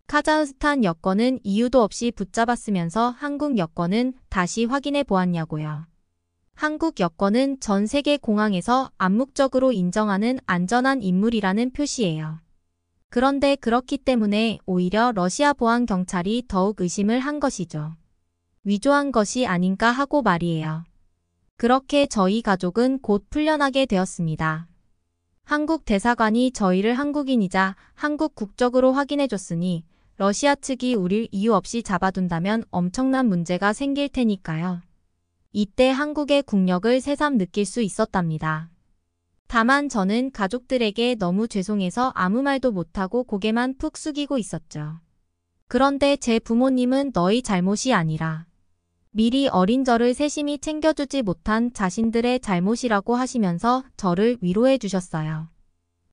카자흐스탄 여권은 이유도 없이 붙잡았으면서 한국 여권은 다시 확인해 보았냐고요. 한국 여권은 전 세계 공항에서 암묵적으로 인정하는 안전한 인물이라는 표시예요. 그런데 그렇기 때문에 오히려 러시아 보안 경찰이 더욱 의심을 한 것이죠. 위조한 것이 아닌가 하고 말이에요. 그렇게 저희 가족은 곧 풀려나게 되었습니다. 한국 대사관이 저희를 한국인이자 한국 국적으로 확인해줬으니 러시아 측이 우릴 이유 없이 잡아둔다면 엄청난 문제가 생길 테니까요. 이때 한국의 국력을 새삼 느낄 수 있었답니다. 다만 저는 가족들에게 너무 죄송해서 아무 말도 못하고 고개만 푹 숙이고 있었죠. 그런데 제 부모님은 너희 잘못이 아니라 미리 어린 저를 세심히 챙겨주지 못한 자신들의 잘못이라고 하시면서 저를 위로해 주셨어요.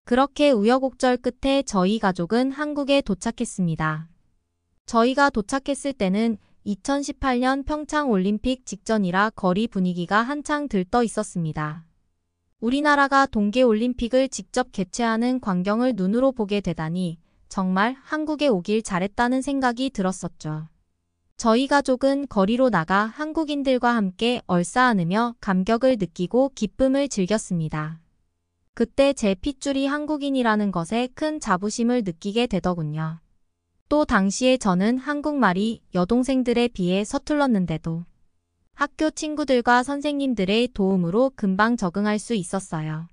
그렇게 우여곡절 끝에 저희 가족은 한국에 도착했습니다. 저희가 도착했을 때는 2018년 평창 올림픽 직전이라 거리 분위기가 한창 들떠 있었습니다. 우리나라가 동계올림픽을 직접 개최하는 광경을 눈으로 보게 되다니 정말 한국에 오길 잘했다는 생각이 들었었죠. 저희 가족은 거리로 나가 한국인들과 함께 얼싸안으며 감격을 느끼고 기쁨을 즐겼습니다. 그때 제 핏줄이 한국인이라는 것에 큰 자부심을 느끼게 되더군요. 또 당시에 저는 한국말이 여동생들에 비해 서툴렀는데도 학교 친구들과 선생님들의 도움으로 금방 적응할 수 있었어요.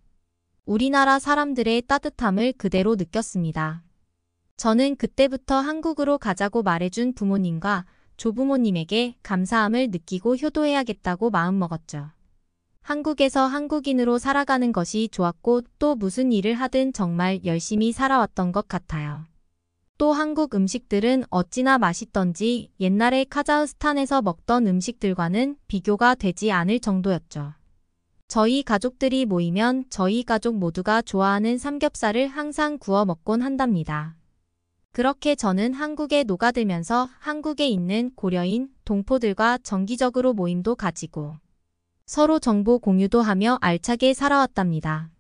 우리나라 사람들의 따뜻함을 그대로 느꼈습니다. 저는 그때부터 한국으로 가자고 말해준 부모님과 조부모님에게 감사함을 느끼고 효도해야겠다고 마음먹었죠. 한국에서 한국인으로 살아가는 것이 좋았고 또 무슨 일을 하든 정말 열심히 살아왔던 것 같아요. 또 한국 음식들은 어찌나 맛있던지 옛날에 카자흐스탄에서 먹던 음식들과는 비교가 되지 않을 정도였죠. 저희 가족들이 모이면 저희 가족 모두가 좋아하는 삼겹살을 항상 구워 먹곤 한답니다. 그렇게 저는 한국에 녹아들면서 한국에 있는 고려인, 동포들과 정기적으로 모임도 가지고 서로 정보 공유도 하며 알차게 살아왔답니다.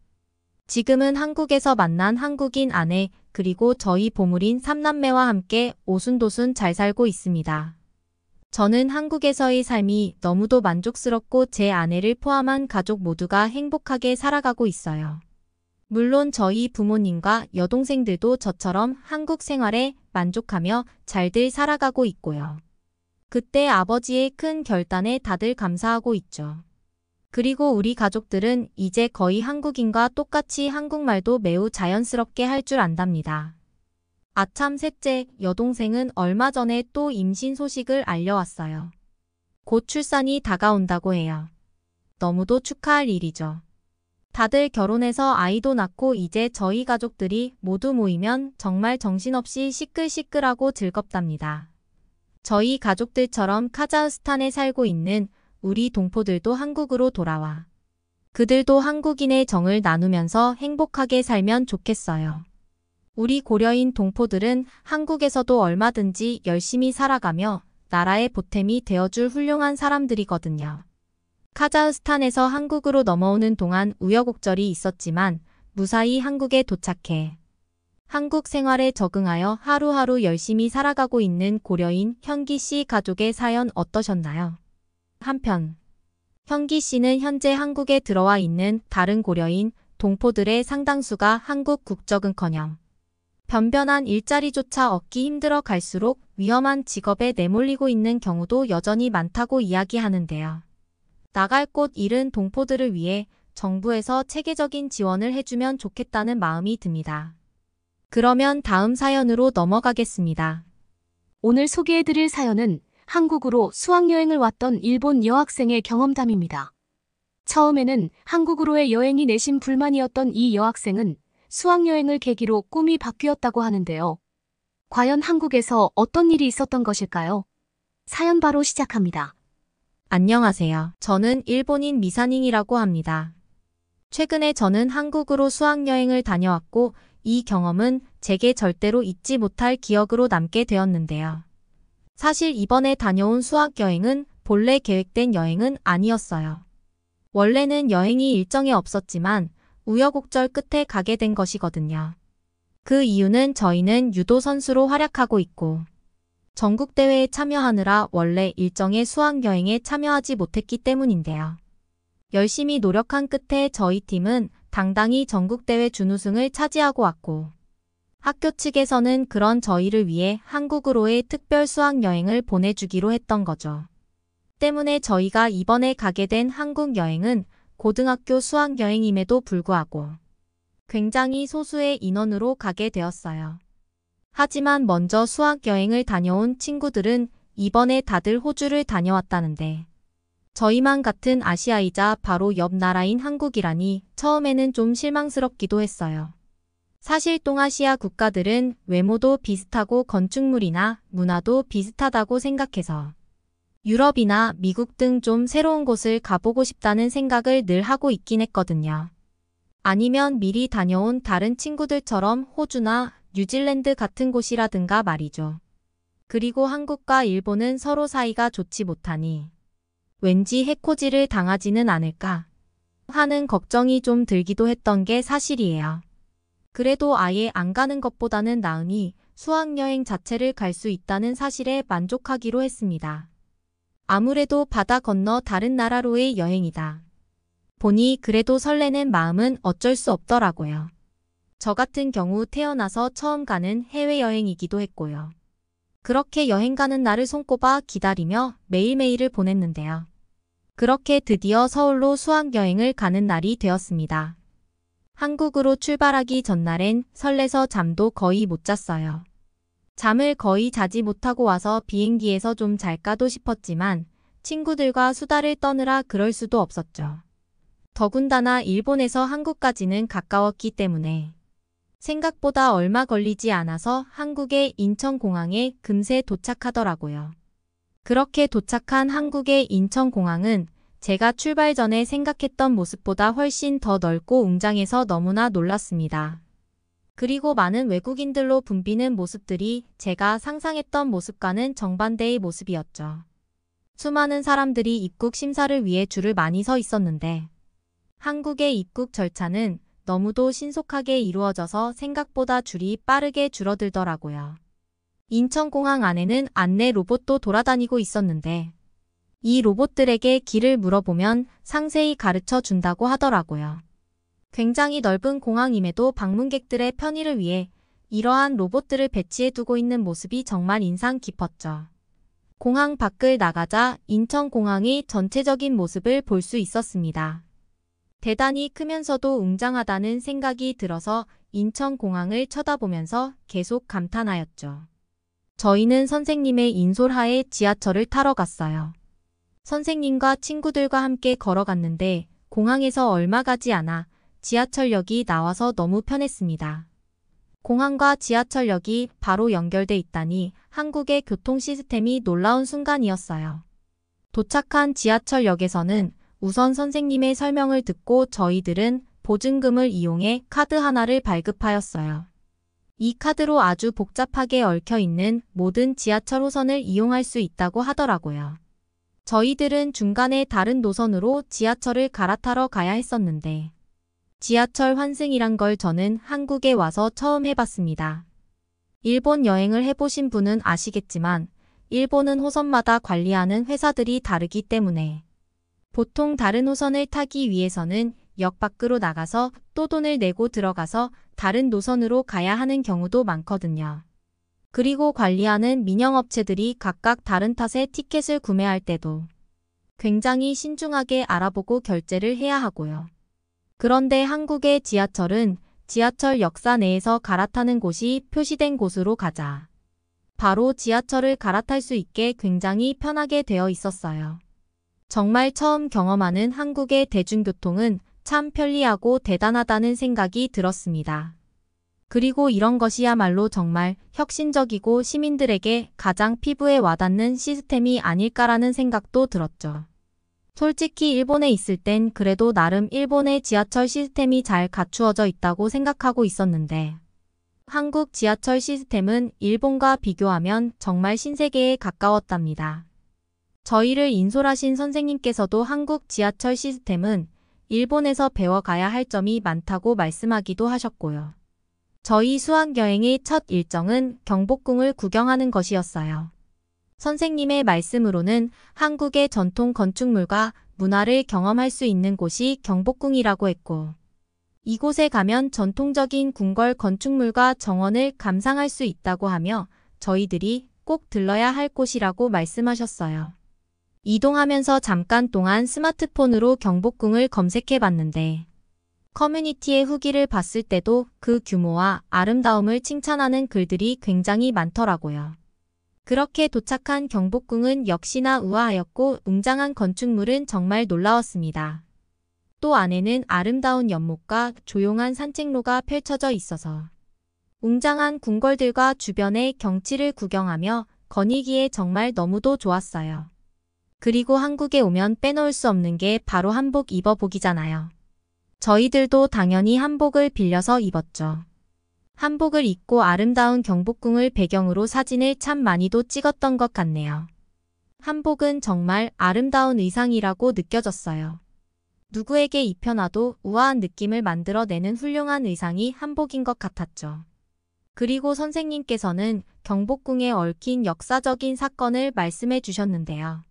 지금은 한국에서 만난 한국인 아내 그리고 저희 보물인 삼남매와 함께 오순도순 잘 살고 있습니다. 저는 한국에서의 삶이 너무도 만족스럽고 제 아내를 포함한 가족 모두가 행복하게 살아가고 있어요. 물론 저희 부모님과 여동생들도 저처럼 한국 생활에 만족하며 잘들 살아가고 있고요. 그때 아버지의 큰 결단에 다들 감사하고 있죠. 그리고 우리 가족들은 이제 거의 한국인과 똑같이 한국말도 매우 자연스럽게 할 줄 안답니다. 아참 셋째, 여동생은 얼마 전에 또 임신 소식을 알려왔어요. 곧 출산이 다가온다고 해요. 너무도 축하할 일이죠. 다들 결혼해서 아이도 낳고 이제 저희 가족들이 모두 모이면 정말 정신없이 시끌시끌하고 즐겁답니다. 저희 가족들처럼 카자흐스탄에 살고 있는 우리 동포들도 한국으로 돌아와 그들도 한국인의 정을 나누면서 행복하게 살면 좋겠어요. 우리 고려인 동포들은 한국에서도 얼마든지 열심히 살아가며 나라의 보탬이 되어줄 훌륭한 사람들이거든요. 카자흐스탄에서 한국으로 넘어오는 동안 우여곡절이 있었지만 무사히 한국에 도착해 한국 생활에 적응하여 하루하루 열심히 살아가고 있는 고려인 현기 씨 가족의 사연 어떠셨나요? 한편 현기 씨는 현재 한국에 들어와 있는 다른 고려인 동포들의 상당수가 한국 국적은커녕 변변한 일자리조차 얻기 힘들어 갈수록 위험한 직업에 내몰리고 있는 경우도 여전히 많다고 이야기하는데요. 나갈 곳 잃은 동포들을 위해 정부에서 체계적인 지원을 해주면 좋겠다는 마음이 듭니다. 그러면 다음 사연으로 넘어가겠습니다. 오늘 소개해드릴 사연은 한국으로 수학여행을 왔던 일본 여학생의 경험담입니다. 처음에는 한국으로의 여행이 내심 불만이었던 이 여학생은 수학여행을 계기로 꿈이 바뀌었다고 하는데요. 과연 한국에서 어떤 일이 있었던 것일까요? 사연 바로 시작합니다. 안녕하세요. 저는 일본인 미사닝이라고 합니다. 최근에 저는 한국으로 수학여행을 다녀왔고 이 경험은 제게 절대로 잊지 못할 기억으로 남게 되었는데요. 사실 이번에 다녀온 수학여행은 본래 계획된 여행은 아니었어요. 원래는 여행이 일정에 없었지만 우여곡절 끝에 가게 된 것이거든요. 그 이유는 저희는 유도 선수로 활약하고 있고 전국대회에 참여하느라 원래 일정의 수학여행에 참여하지 못했기 때문인데요. 열심히 노력한 끝에 저희 팀은 당당히 전국대회 준우승을 차지하고 왔고 학교 측에서는 그런 저희를 위해 한국으로의 특별 수학여행을 보내주기로 했던 거죠. 때문에 저희가 이번에 가게 된 한국 여행은 고등학교 수학여행임에도 불구하고 굉장히 소수의 인원으로 가게 되었어요. 하지만 먼저 수학여행을 다녀온 친구들은 이번에 다들 호주를 다녀왔다는데 저희만 같은 아시아이자 바로 옆 나라인 한국이라니 처음에는 좀 실망스럽기도 했어요. 사실 동아시아 국가들은 외모도 비슷하고 건축물이나 문화도 비슷하다고 생각해서 유럽이나 미국 등 좀 새로운 곳을 가보고 싶다는 생각을 늘 하고 있긴 했거든요. 아니면 미리 다녀온 다른 친구들처럼 호주나 뉴질랜드 같은 곳이라든가 말이죠. 그리고 한국과 일본은 서로 사이가 좋지 못하니 왠지 해코지를 당하지는 않을까 하는 걱정이 좀 들기도 했던 게 사실이에요. 그래도 아예 안 가는 것보다는 나으니 수학여행 자체를 갈 수 있다는 사실에 만족하기로 했습니다. 아무래도 바다 건너 다른 나라로의 여행이다 보니 그래도 설레는 마음은 어쩔 수 없더라고요. 저 같은 경우 태어나서 처음 가는 해외여행이기도 했고요. 그렇게 여행 가는 날을 손꼽아 기다리며 매일매일을 보냈는데요. 그렇게 드디어 서울로 수학여행을 가는 날이 되었습니다. 한국으로 출발하기 전날엔 설레서 잠도 거의 못 잤어요. 잠을 거의 자지 못하고 와서 비행기에서 좀 잘까도 싶었지만 친구들과 수다를 떠느라 그럴 수도 없었죠. 더군다나 일본에서 한국까지는 가까웠기 때문에 생각보다 얼마 걸리지 않아서 한국의 인천공항에 금세 도착하더라고요. 그렇게 도착한 한국의 인천공항은 제가 출발 전에 생각했던 모습보다 훨씬 더 넓고 웅장해서 너무나 놀랐습니다. 그리고 많은 외국인들로 붐비는 모습들이 제가 상상했던 모습과는 정반대의 모습이었죠. 수많은 사람들이 입국 심사를 위해 줄을 많이 서 있었는데 한국의 입국 절차는 너무도 신속하게 이루어져서 생각보다 줄이 빠르게 줄어들더라고요. 인천공항 안에는 안내 로봇도 돌아다니고 있었는데 이 로봇들에게 길을 물어보면 상세히 가르쳐 준다고 하더라고요. 굉장히 넓은 공항임에도 방문객들의 편의를 위해 이러한 로봇들을 배치해 두고 있는 모습이 정말 인상 깊었죠. 공항 밖을 나가자 인천공항의 전체적인 모습을 볼 수 있었습니다. 대단히 크면서도 웅장하다는 생각이 들어서 인천공항을 쳐다보면서 계속 감탄하였죠. 저희는 선생님의 인솔하에 지하철을 타러 갔어요. 선생님과 친구들과 함께 걸어갔는데 공항에서 얼마 가지 않아 지하철역이 나와서 너무 편했습니다. 공항과 지하철역이 바로 연결돼 있다니 한국의 교통 시스템이 놀라운 순간이었어요. 도착한 지하철역에서는 우선 선생님의 설명을 듣고 저희들은 보증금을 이용해 카드 하나를 발급하였어요. 이 카드로 아주 복잡하게 얽혀 있는 모든 지하철 호선을 이용할 수 있다고 하더라고요. 저희들은 중간에 다른 노선으로 지하철을 갈아타러 가야 했었는데 지하철 환승이란 걸 저는 한국에 와서 처음 해봤습니다. 일본 여행을 해보신 분은 아시겠지만 일본은 호선마다 관리하는 회사들이 다르기 때문에 보통 다른 호선을 타기 위해서는 역 밖으로 나가서 또 돈을 내고 들어가서 다른 노선으로 가야 하는 경우도 많거든요. 그리고 관리하는 민영업체들이 각각 다른 탓에 티켓을 구매할 때도 굉장히 신중하게 알아보고 결제를 해야 하고요. 그런데 한국의 지하철은 지하철 역사 내에서 갈아타는 곳이 표시된 곳으로 가자 바로 지하철을 갈아탈 수 있게 굉장히 편하게 되어 있었어요. 정말 처음 경험하는 한국의 대중교통은 참 편리하고 대단하다는 생각이 들었습니다. 그리고 이런 것이야말로 정말 혁신적이고 시민들에게 가장 피부에 와닿는 시스템이 아닐까라는 생각도 들었죠. 솔직히 일본에 있을 땐 그래도 나름 일본의 지하철 시스템이 잘 갖추어져 있다고 생각하고 있었는데 한국 지하철 시스템은 일본과 비교하면 정말 신세계에 가까웠답니다. 저희를 인솔하신 선생님께서도 한국 지하철 시스템은 일본에서 배워가야 할 점이 많다고 말씀하기도 하셨고요. 저희 수학여행의 첫 일정은 경복궁을 구경하는 것이었어요. 선생님의 말씀으로는 한국의 전통 건축물과 문화를 경험할 수 있는 곳이 경복궁이라고 했고 이곳에 가면 전통적인 궁궐 건축물과 정원을 감상할 수 있다고 하며 저희들이 꼭 들러야 할 곳이라고 말씀하셨어요. 이동하면서 잠깐 동안 스마트폰으로 경복궁을 검색해 봤는데 커뮤니티의 후기를 봤을 때도 그 규모와 아름다움을 칭찬하는 글들이 굉장히 많더라고요. 그렇게 도착한 경복궁은 역시나 우아하였고 웅장한 건축물은 정말 놀라웠습니다. 또 안에는 아름다운 연못과 조용한 산책로가 펼쳐져 있어서 웅장한 궁궐들과 주변의 경치를 구경하며 거니기에 정말 너무도 좋았어요. 그리고 한국에 오면 빼놓을 수 없는 게 바로 한복 입어보기잖아요. 저희들도 당연히 한복을 빌려서 입었죠. 한복을 입고 아름다운 경복궁을 배경으로 사진을 참 많이도 찍었던 것 같네요. 한복은 정말 아름다운 의상이라고 느껴졌어요. 누구에게 입혀놔도 우아한 느낌을 만들어내는 훌륭한 의상이 한복인 것 같았죠. 그리고 선생님께서는 경복궁에 얽힌 역사적인 사건을 말씀해 주셨는데요.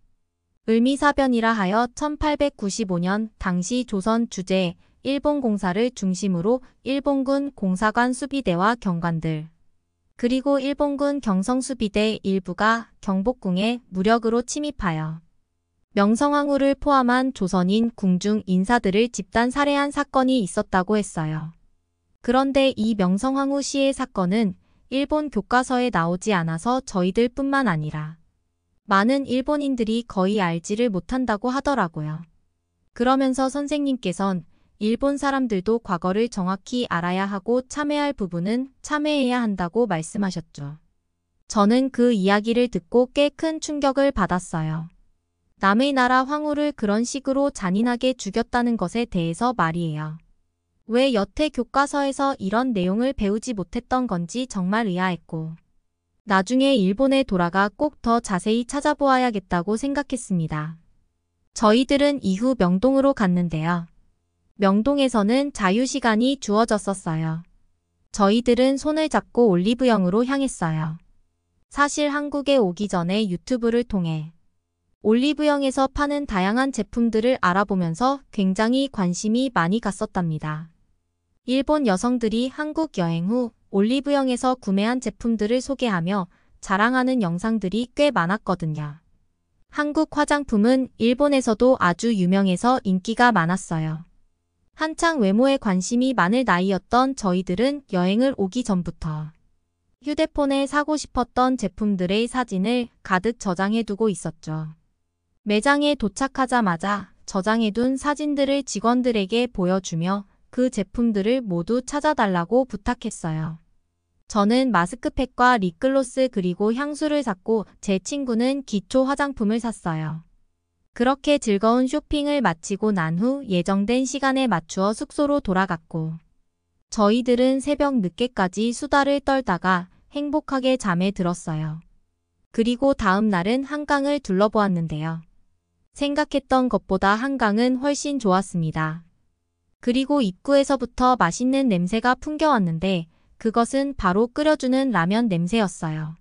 을미사변이라 하여 1895년 당시 조선 주재 일본 공사를 중심으로 일본군 공사관 수비대와 경관들 그리고 일본군 경성수비대 일부가 경복궁에 무력으로 침입하여 명성황후를 포함한 조선인 궁중 인사들을 집단 살해한 사건이 있었다고 했어요. 그런데 이 명성황후 씨의 사건은 일본 교과서에 나오지 않아서 저희들 뿐만 아니라 많은 일본인들이 거의 알지를 못한다고 하더라고요. 그러면서 선생님께선 일본 사람들도 과거를 정확히 알아야 하고 참회할 부분은 참회해야 한다고 말씀하셨죠. 저는 그 이야기를 듣고 꽤 큰 충격을 받았어요. 남의 나라 황후를 그런 식으로 잔인하게 죽였다는 것에 대해서 말이에요. 왜 여태 교과서에서 이런 내용을 배우지 못했던 건지 정말 의아했고, 나중에 일본에 돌아가 꼭 더 자세히 찾아보아야겠다고 생각했습니다. 저희들은 이후 명동으로 갔는데요. 명동에서는 자유시간이 주어졌었어요. 저희들은 손을 잡고 올리브영으로 향했어요. 사실 한국에 오기 전에 유튜브를 통해 올리브영에서 파는 다양한 제품들을 알아보면서 굉장히 관심이 많이 갔었답니다. 일본 여성들이 한국 여행 후 올리브영에서 구매한 제품들을 소개하며 자랑하는 영상들이 꽤 많았거든요. 한국 화장품은 일본에서도 아주 유명해서 인기가 많았어요. 한창 외모에 관심이 많을 나이였던 저희들은 여행을 오기 전부터 휴대폰에 사고 싶었던 제품들의 사진을 가득 저장해두고 있었죠. 매장에 도착하자마자 저장해둔 사진들을 직원들에게 보여주며 그 제품들을 모두 찾아달라고 부탁했어요. 저는 마스크팩과 립글로스 그리고 향수를 샀고 제 친구는 기초 화장품을 샀어요. 그렇게 즐거운 쇼핑을 마치고 난 후 예정된 시간에 맞추어 숙소로 돌아갔고, 저희들은 새벽 늦게까지 수다를 떨다가 행복하게 잠에 들었어요. 그리고 다음 날은 한강을 둘러보았는데요. 생각했던 것보다 한강은 훨씬 좋았습니다. 그리고 입구에서부터 맛있는 냄새가 풍겨왔는데 그것은 바로 끓여주는 라면 냄새였어요.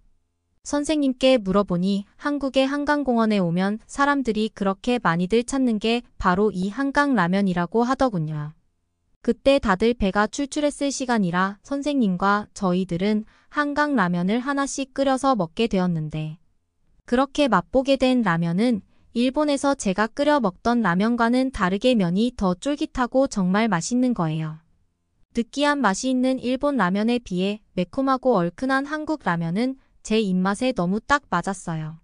선생님께 물어보니 한국의 한강공원에 오면 사람들이 그렇게 많이들 찾는 게 바로 이 한강 라면이라고 하더군요. 그때 다들 배가 출출했을 시간이라 선생님과 저희들은 한강 라면을 하나씩 끓여서 먹게 되었는데, 그렇게 맛보게 된 라면은 일본에서 제가 끓여 먹던 라면과는 다르게 면이 더 쫄깃하고 정말 맛있는 거예요. 느끼한 맛이 있는 일본 라면에 비해 매콤하고 얼큰한 한국 라면은 제 입맛에 너무 딱 맞았어요.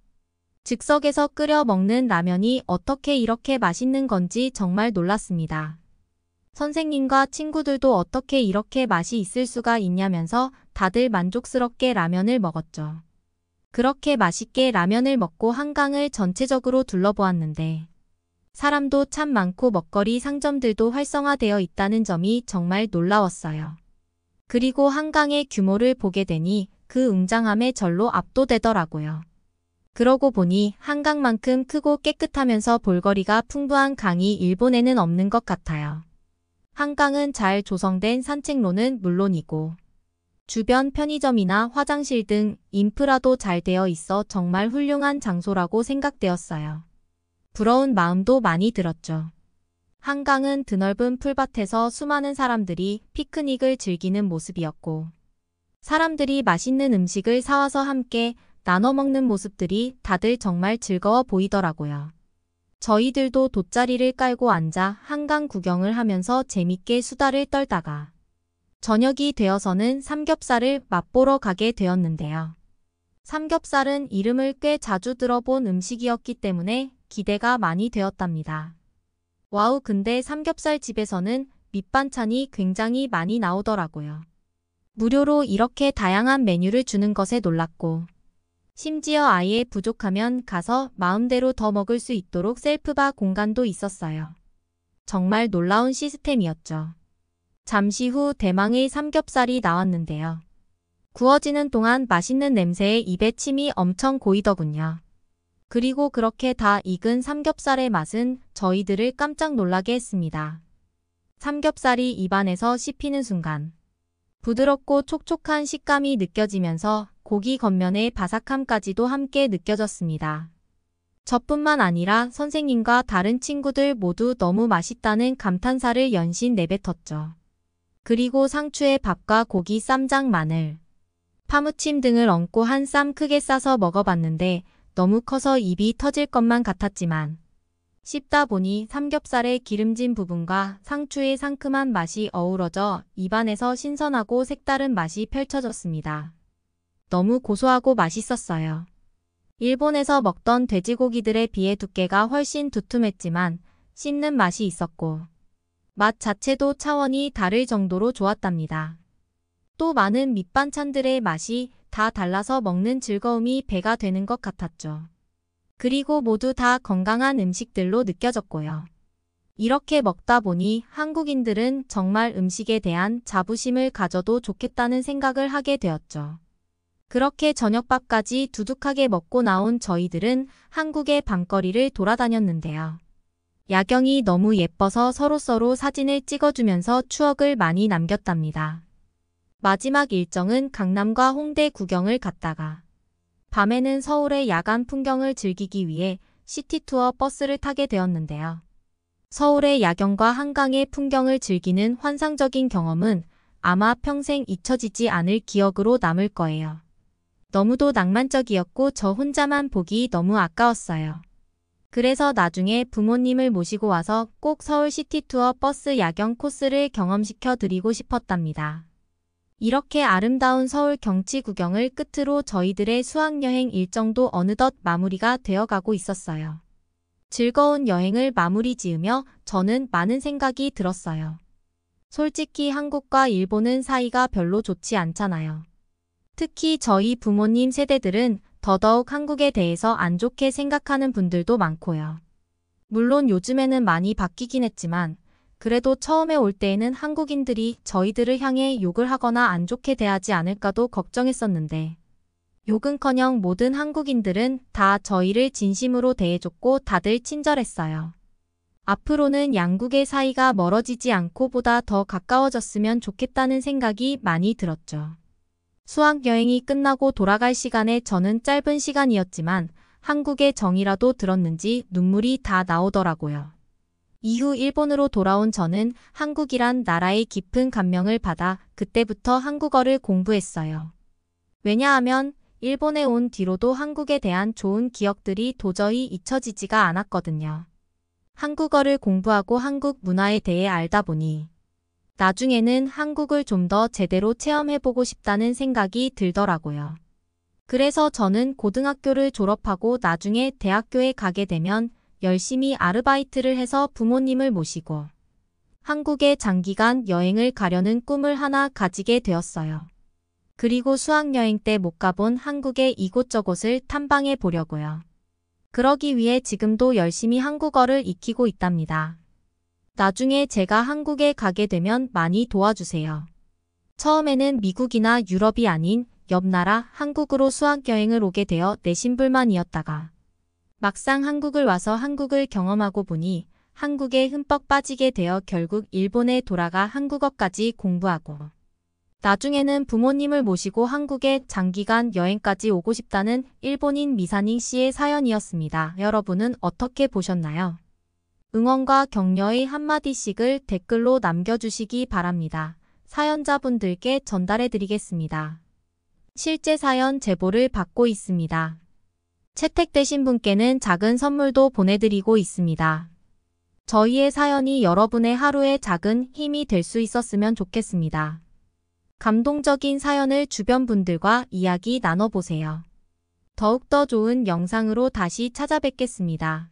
즉석에서 끓여 먹는 라면이 어떻게 이렇게 맛있는 건지 정말 놀랐습니다. 선생님과 친구들도 어떻게 이렇게 맛이 있을 수가 있냐면서 다들 만족스럽게 라면을 먹었죠. 그렇게 맛있게 라면을 먹고 한강을 전체적으로 둘러보았는데 사람도 참 많고 먹거리 상점들도 활성화되어 있다는 점이 정말 놀라웠어요. 그리고 한강의 규모를 보게 되니 그 웅장함에 절로 압도되더라고요. 그러고 보니 한강만큼 크고 깨끗하면서 볼거리가 풍부한 강이 일본에는 없는 것 같아요. 한강은 잘 조성된 산책로는 물론이고 주변 편의점이나 화장실 등 인프라도 잘 되어 있어 정말 훌륭한 장소라고 생각되었어요. 부러운 마음도 많이 들었죠. 한강은 드넓은 풀밭에서 수많은 사람들이 피크닉을 즐기는 모습이었고, 사람들이 맛있는 음식을 사와서 함께 나눠 먹는 모습들이 다들 정말 즐거워 보이더라고요. 저희들도 돗자리를 깔고 앉아 한강 구경을 하면서 재밌게 수다를 떨다가 저녁이 되어서는 삼겹살을 맛보러 가게 되었는데요. 삼겹살은 이름을 꽤 자주 들어본 음식이었기 때문에 기대가 많이 되었답니다. 와우, 근데 삼겹살 집에서는 밑반찬이 굉장히 많이 나오더라고요. 무료로 이렇게 다양한 메뉴를 주는 것에 놀랐고, 심지어 아예 부족하면 가서 마음대로 더 먹을 수 있도록 셀프바 공간도 있었어요. 정말 놀라운 시스템이었죠. 잠시 후 대망의 삼겹살이 나왔는데요. 구워지는 동안 맛있는 냄새에 입에 침이 엄청 고이더군요. 그리고 그렇게 다 익은 삼겹살의 맛은 저희들을 깜짝 놀라게 했습니다. 삼겹살이 입안에서 씹히는 순간 부드럽고 촉촉한 식감이 느껴지면서 고기 겉면의 바삭함까지도 함께 느껴졌습니다. 저뿐만 아니라 선생님과 다른 친구들 모두 너무 맛있다는 감탄사를 연신 내뱉었죠. 그리고 상추에 밥과 고기, 쌈장, 마늘, 파무침 등을 얹고 한 쌈 크게 싸서 먹어봤는데 너무 커서 입이 터질 것만 같았지만 씹다 보니 삼겹살의 기름진 부분과 상추의 상큼한 맛이 어우러져 입안에서 신선하고 색다른 맛이 펼쳐졌습니다. 너무 고소하고 맛있었어요. 일본에서 먹던 돼지고기들에 비해 두께가 훨씬 두툼했지만 씹는 맛이 있었고 맛 자체도 차원이 다를 정도로 좋았답니다. 또 많은 밑반찬들의 맛이 다 달라서 먹는 즐거움이 배가 되는 것 같았죠. 그리고 모두 다 건강한 음식들로 느껴졌고요. 이렇게 먹다 보니 한국인들은 정말 음식에 대한 자부심을 가져도 좋겠다는 생각을 하게 되었죠. 그렇게 저녁밥까지 두둑하게 먹고 나온 저희들은 한국의 밤거리를 돌아다녔는데요. 야경이 너무 예뻐서 서로서로 사진을 찍어주면서 추억을 많이 남겼답니다. 마지막 일정은 강남과 홍대 구경을 갔다가 밤에는 서울의 야간 풍경을 즐기기 위해 시티투어 버스를 타게 되었는데요. 서울의 야경과 한강의 풍경을 즐기는 환상적인 경험은 아마 평생 잊혀지지 않을 기억으로 남을 거예요. 너무도 낭만적이었고 저 혼자만 보기 너무 아까웠어요. 그래서 나중에 부모님을 모시고 와서 꼭 서울 시티투어 버스 야경 코스를 경험시켜 드리고 싶었답니다. 이렇게 아름다운 서울 경치 구경을 끝으로 저희들의 수학여행 일정도 어느덧 마무리가 되어가고 있었어요. 즐거운 여행을 마무리 지으며 저는 많은 생각이 들었어요. 솔직히 한국과 일본은 사이가 별로 좋지 않잖아요. 특히 저희 부모님 세대들은 더더욱 한국에 대해서 안 좋게 생각하는 분들도 많고요. 물론 요즘에는 많이 바뀌긴 했지만 그래도 처음에 올 때에는 한국인들이 저희들을 향해 욕을 하거나 안 좋게 대하지 않을까도 걱정했었는데 욕은커녕 모든 한국인들은 다 저희를 진심으로 대해줬고 다들 친절했어요. 앞으로는 양국의 사이가 멀어지지 않고 보다 더 가까워졌으면 좋겠다는 생각이 많이 들었죠. 수학여행이 끝나고 돌아갈 시간에 저는 짧은 시간이었지만 한국의 정이라도 들었는지 눈물이 다 나오더라고요. 이후 일본으로 돌아온 저는 한국이란 나라의 깊은 감명을 받아 그때부터 한국어를 공부했어요. 왜냐하면 일본에 온 뒤로도 한국에 대한 좋은 기억들이 도저히 잊혀지지가 않았거든요. 한국어를 공부하고 한국 문화에 대해 알다 보니 나중에는 한국을 좀 더 제대로 체험해보고 싶다는 생각이 들더라고요. 그래서 저는 고등학교를 졸업하고 나중에 대학교에 가게 되면 열심히 아르바이트를 해서 부모님을 모시고 한국에 장기간 여행을 가려는 꿈을 하나 가지게 되었어요. 그리고 수학여행 때 못 가본 한국의 이곳저곳을 탐방해 보려고요. 그러기 위해 지금도 열심히 한국어를 익히고 있답니다. 나중에 제가 한국에 가게 되면 많이 도와주세요. 처음에는 미국이나 유럽이 아닌 옆 나라 한국으로 수학여행을 오게 되어 내심불만이었다가 막상 한국을 와서 한국을 경험하고 보니 한국에 흠뻑 빠지게 되어 결국 일본에 돌아가 한국어까지 공부하고 나중에는 부모님을 모시고 한국에 장기간 여행까지 오고 싶다는 일본인 미사닝 씨의 사연이었습니다. 여러분은 어떻게 보셨나요? 응원과 격려의 한마디씩을 댓글로 남겨주시기 바랍니다. 사연자분들께 전달해드리겠습니다. 실제 사연 제보를 받고 있습니다. 채택되신 분께는 작은 선물도 보내드리고 있습니다. 저희의 사연이 여러분의 하루에 작은 힘이 될 수 있었으면 좋겠습니다. 감동적인 사연을 주변 분들과 이야기 나눠보세요. 더욱더 좋은 영상으로 다시 찾아뵙겠습니다.